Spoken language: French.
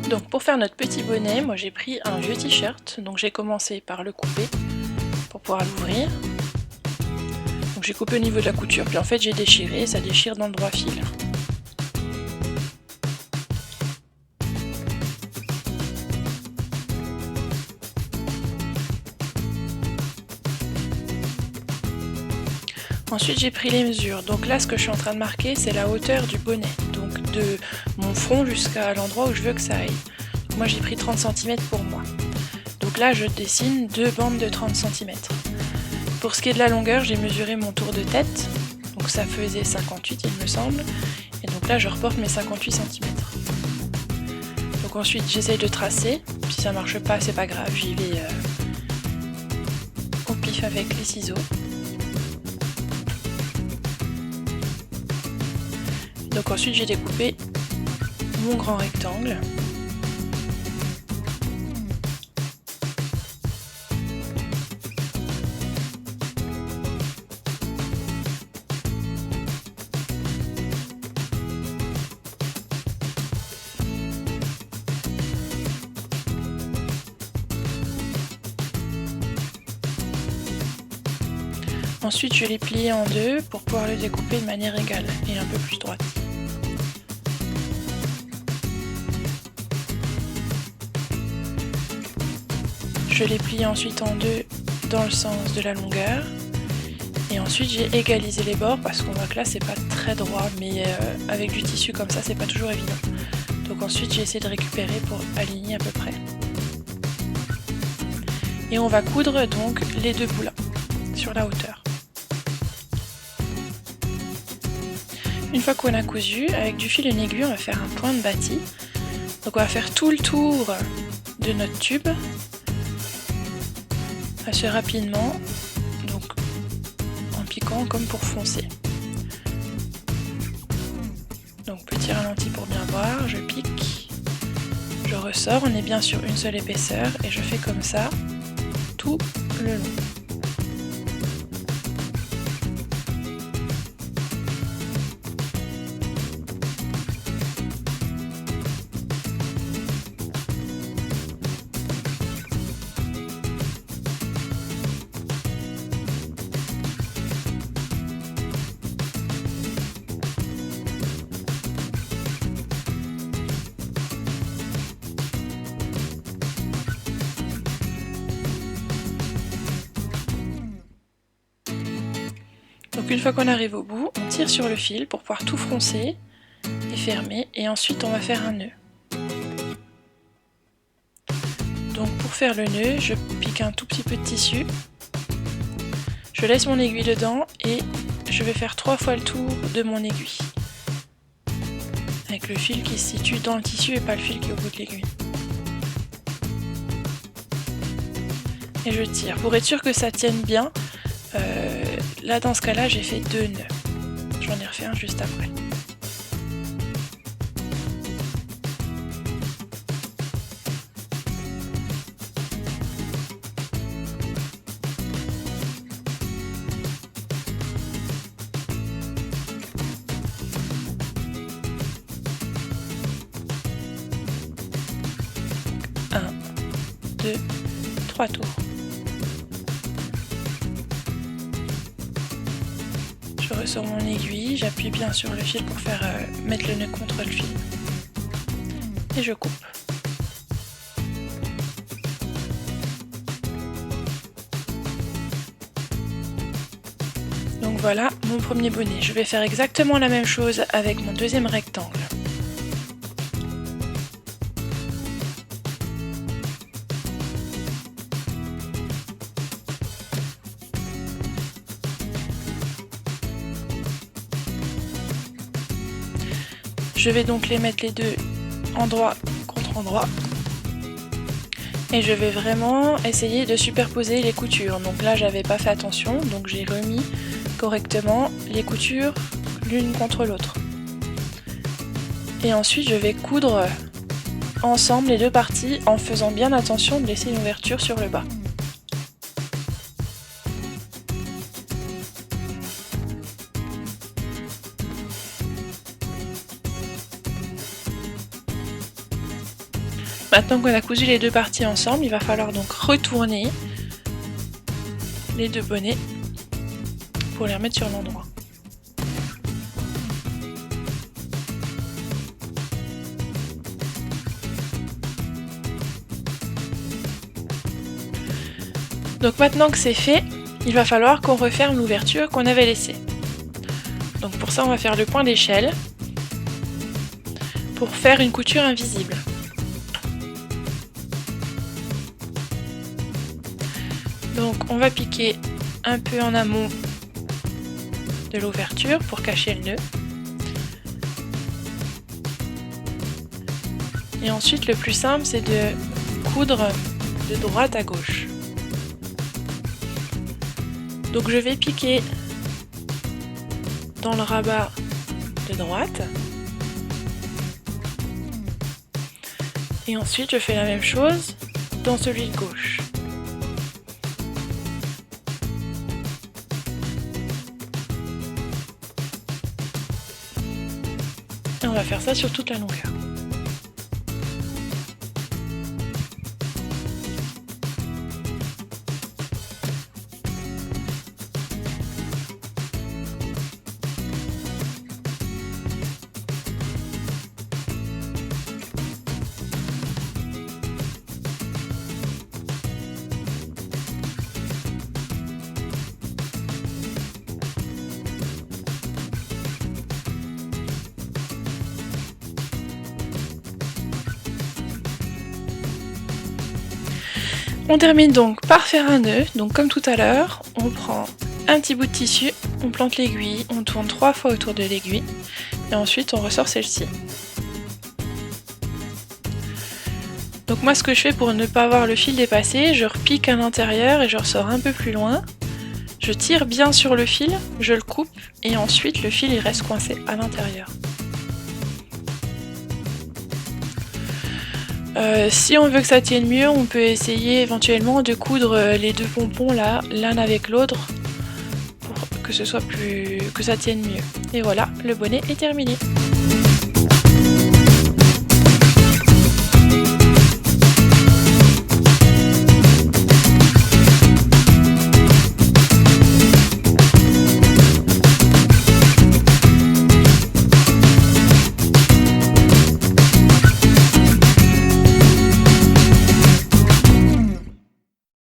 Donc pour faire notre petit bonnet, moi j'ai pris un vieux t-shirt, donc j'ai commencé par le couper pour pouvoir l'ouvrir. Donc j'ai coupé au niveau de la couture, puis en fait j'ai déchiré, ça déchire dans le droit fil. Ensuite j'ai pris les mesures, donc là ce que je suis en train de marquer c'est la hauteur du bonnet, donc de mon front jusqu'à l'endroit où je veux que ça aille. Donc moi j'ai pris 30 cm pour moi. Donc là je dessine deux bandes de 30 cm. Pour ce qui est de la longueur, j'ai mesuré mon tour de tête, donc ça faisait 58 il me semble, et donc là je reporte mes 58 cm. Donc ensuite j'essaye de tracer, si ça marche pas c'est pas grave, j'y vais au pif avec les ciseaux. Donc ensuite j'ai découpé mon grand rectangle. Ensuite je l'ai plié en deux pour pouvoir le découper de manière égale et un peu plus droite. Je l'ai plié ensuite en deux dans le sens de la longueur. Et ensuite j'ai égalisé les bords parce qu'on voit que là c'est pas très droit, mais avec du tissu comme ça c'est pas toujours évident. Donc ensuite j'ai essayé de récupérer pour aligner à peu près. Et on va coudre donc les deux bouts là, sur la hauteur. Une fois qu'on a cousu, avec du fil et une aiguille on va faire un point de bâti. Donc on va faire tout le tour de notre tube assez rapidement, donc en piquant comme pour foncer. Donc petit ralenti pour bien voir, je pique, je ressors, on est bien sur une seule épaisseur et je fais comme ça tout le long. Donc une fois qu'on arrive au bout, on tire sur le fil pour pouvoir tout froncer et fermer, et ensuite on va faire un nœud. Donc pour faire le nœud, je pique un tout petit peu de tissu, je laisse mon aiguille dedans et je vais faire 3 fois le tour de mon aiguille. Avec le fil qui se situe dans le tissu et pas le fil qui est au bout de l'aiguille. Et je tire. Pour être sûr que ça tienne bien, là dans ce cas là j'ai fait 2 nœuds. J'en ai refait un juste après. Un, 2, 3 tours. Je ressors mon aiguille, j'appuie bien sur le fil pour faire mettre le nœud contre le fil. Et je coupe. Donc voilà mon premier bonnet. Je vais faire exactement la même chose avec mon deuxième rectangle. Je vais donc les mettre les deux endroit contre endroit. Et je vais vraiment essayer de superposer les coutures. Donc là j'avais pas fait attention, donc j'ai remis correctement les coutures l'une contre l'autre. Et ensuite je vais coudre ensemble les deux parties en faisant bien attention de laisser une ouverture sur le bas. Maintenant qu'on a cousu les deux parties ensemble, il va falloir donc retourner les deux bonnets pour les remettre sur l'endroit. Donc maintenant que c'est fait, il va falloir qu'on referme l'ouverture qu'on avait laissée. Donc pour ça, on va faire le point d'échelle pour faire une couture invisible. Donc on va piquer un peu en amont de l'ouverture pour cacher le nœud. Et ensuite, le plus simple, c'est de coudre de droite à gauche. Donc je vais piquer dans le rabat de droite. Et ensuite je fais la même chose dans celui de gauche. Et on va faire ça sur toute la longueur. On termine donc par faire un nœud, donc comme tout à l'heure, on prend un petit bout de tissu, on plante l'aiguille, on tourne 3 fois autour de l'aiguille, et ensuite on ressort celle-ci. Donc moi ce que je fais pour ne pas voir le fil dépasser, je repique à l'intérieur et je ressors un peu plus loin, je tire bien sur le fil, je le coupe, et ensuite le fil il reste coincé à l'intérieur. Si on veut que ça tienne mieux, on peut essayer éventuellement de coudre les deux pompons là, l'un avec l'autre, pour que ça tienne mieux. Et voilà, le bonnet est terminé.